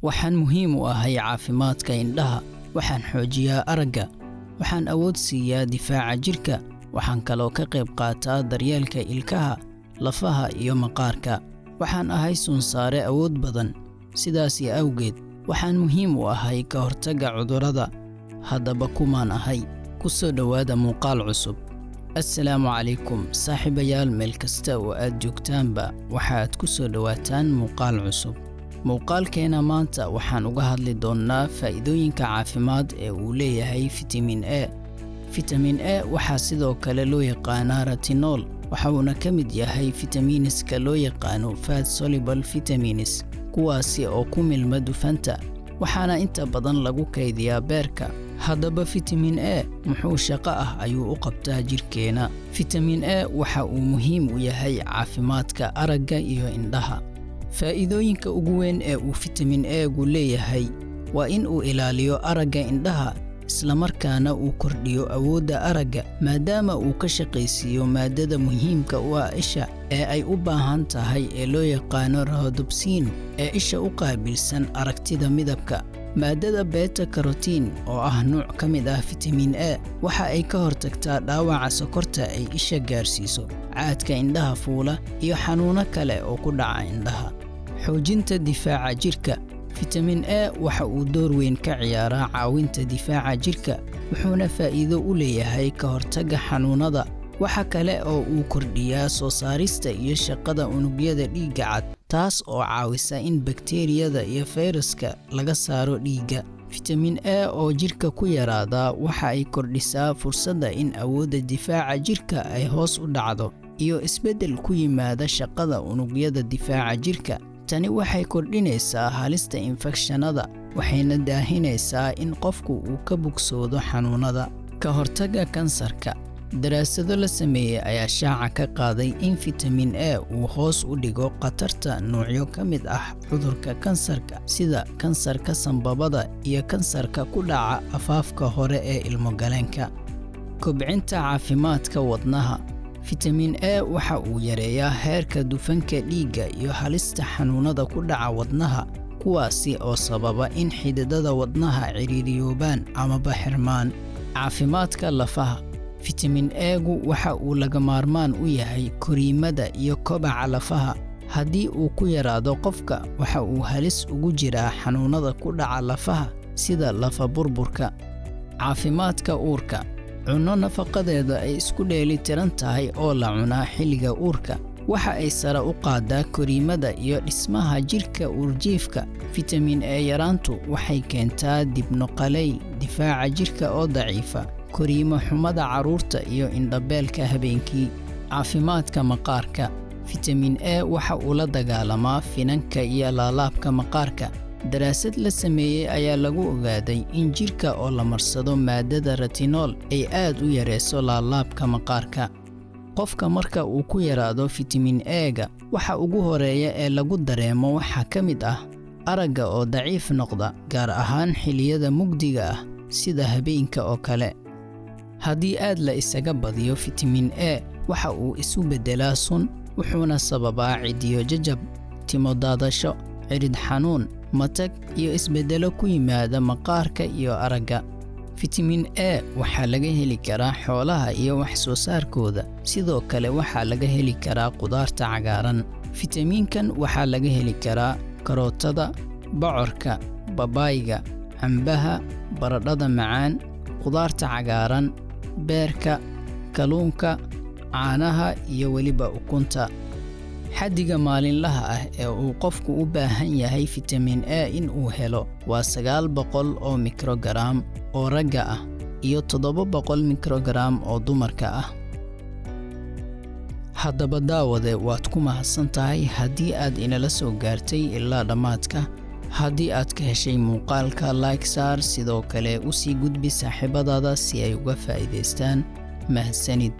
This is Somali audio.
waxaan muhiim u ahay caafimaadka indhaha, waxaan xoojiyaa aragga, waxaan awood siiyaa difaaca jirka, waxaan kaloo ka qayb qaataa daryeelka ilkaha, lafaha iyo maqaarka. Waxaan ahay sunsaare awood badan, sidaas awgeed waxaan muhiim u ahay ka hortagga cudurrada. Haddaba kumaan ahay? Ku soo dhowaada muuqaal cusub. Assalaamu calaykum saaxiibayaal, meel kasta oo aad joogtaanba waxaad ku soo dhowaataan muuqaal cusub. Muuqaalkeena maanta waxaan uga hadli doonnaa faa'iidooyinka caafimaad ee uu leeyahay fitamiin A. Fitamiin A waxaa sidoo kale loo yaqaanaa retinol, waxauna ka mid yahay fitamiiniska loo yaqaano fat soluble vitamins, kuwaasi oo ku milma dufanta, waxaana inta badan lagu kaydiyaa beerka. Haddaba fitamiin A muxuu shaqo ah ayuu u qabtaa jirkeena? Fitamiin A waxa uu muhiim u yahay caafimaadka aragga iyo indhaha. Faa'iidooyinka ugu weyn ee uu fitamiin A-gu leeyahay waa in uu ilaaliyo aragga indhaha, isla markaana uu kordhiyo awoodda aragga, maadaama uu ka shaqaysiiyo maaddada muhiimka u ah isha ee ay u baahan tahay ee loo yaqaano rhodopsin ee isha u qaabilsan aragtida midabka. Maaddada beta-carotene oo ah nooc ka mid ah fitamiin A waxa ay ka hortagtaa dhaawaca sokorta ay isha gaarsiiso, caadka indhaha fuula, iyo xanuuno kale oo ku dhaca indhaha. Xoojinta difaaca jirka. Fitamiin A waxa uu door weyn ka ciyaaraa caawinta difaaca jirka, wuxuuna faa'iido u leeyahay ka hortagga xanuunada. Waxa kale oo uu kordhiyaa soo saarista iyo shaqada unugyada dhiigga cad, taas oo caawisa in bakteeriyada iyo fayraska laga saaro dhiigga. Fitamiin A oo jirka ku yaraada waxa ay kordhisaa fursadda in awoodda difaaca jirka ay hoos u dhacdo, iyo isbeddel ku yimaada shaqada unugyada difaaca jirka. Tani waxay kordhinaysaa halista infekshanada, waxayna daahinaysaa in qofku uu ka bogsoodo xanuunada. Ka hortagga kansarka. Daraasado la sameeyay ayaa shaaca ka qaaday in fitamiin A uu hoos u dhigo khatarta noocyo ka mid ah cudurka kansarka, sida kansarka sanbabada iyo kansarka ku dhaca afaafka hore ee ilmo-galeenka. Kobcinta caafimaadka wadnaha. Fitamiin A waxa uu yareeyaa heerka dufanka dhiigga iyo halista xanuunada ku dhaca wadnaha, kuwaasi oo sababa in xididada wadnaha ciriiriyoobaan amaba xirmaan. Caafimaadka lafaha. Fitamiin A-gu waxa uu laga maarmaan u yahay koriimada iyo kobaca lafaha. Haddii uu ku yaraado qofka, waxa uu halis ugu jiraa xanuunada ku dhaca lafaha sida lafa burburka. Caafimaadka uurka. Cunno nafaqadeeda ay isku dheeli tiran tahay oo la cunaa xilliga uurka waxa ay sare u qaadaa koriimada iyo dhismaha jirka uurjiifka. Fitamiin A yaraantu waxay keentaa dibno qalayl, difaaca jirka oo daciifa, koriimo xumada carruurta iyo indhabeelka habeenkii. Caafimaadka maqaarka. Fitamiin A waxa uu la dagaalamaa finanka iyo laalaabka maqaarka. Daraasad la sameeyay ayaa lagu ogaaday in jirka oo la marsado maaddada retinol ay aad u yareyso laalaabka maqaarka. Qofka marka uu ku yaraado fitamiin A-ga, waxa ugu horeeya ee lagu dareemo waxaa ka mid ah aragga oo daciif noqda, gaar ahaan xilliyada mugdiga ah sida habeenka oo kale. Haddii aad la isaga badiyo fitamiin A, waxa uu isu beddelaa sun, wuxuuna sababaa ciddiyo jajab, timo daadasho, cirid xanuun, matag iyo isbeddelo ku yimaada maqaarka iyo aragga. Fitamiin A waxaa laga heli karaa xoolaha iyo wax soo saarkooda, sidoo kale waxaa laga heli karaa qudaarta cagaaran. Fitamiinkan waxaa laga heli karaa karootada, bocorka, babaayga, cambaha, baradhada macaan, qudaarta cagaaran, beerka, kalluunka, caanaha iyo weliba ukunta. Xaddiga maalinlaha ah ee uu qofku u baahan yahay fitamiin A in uu helo waa 900 oo mikrogaram oo ragga ah iyo 700 mikrogaram oo dumarka ah. Haddaba daawade, waad ku mahadsan tahay haddii aad inala soo gaartay ilaa dhammaadka. Haddii aad ka heshay muuqaalka, like saar, sidoo kale u sii gudbi saaxiibadaada si ay uga faa'iidaystaan. Mahadsanid.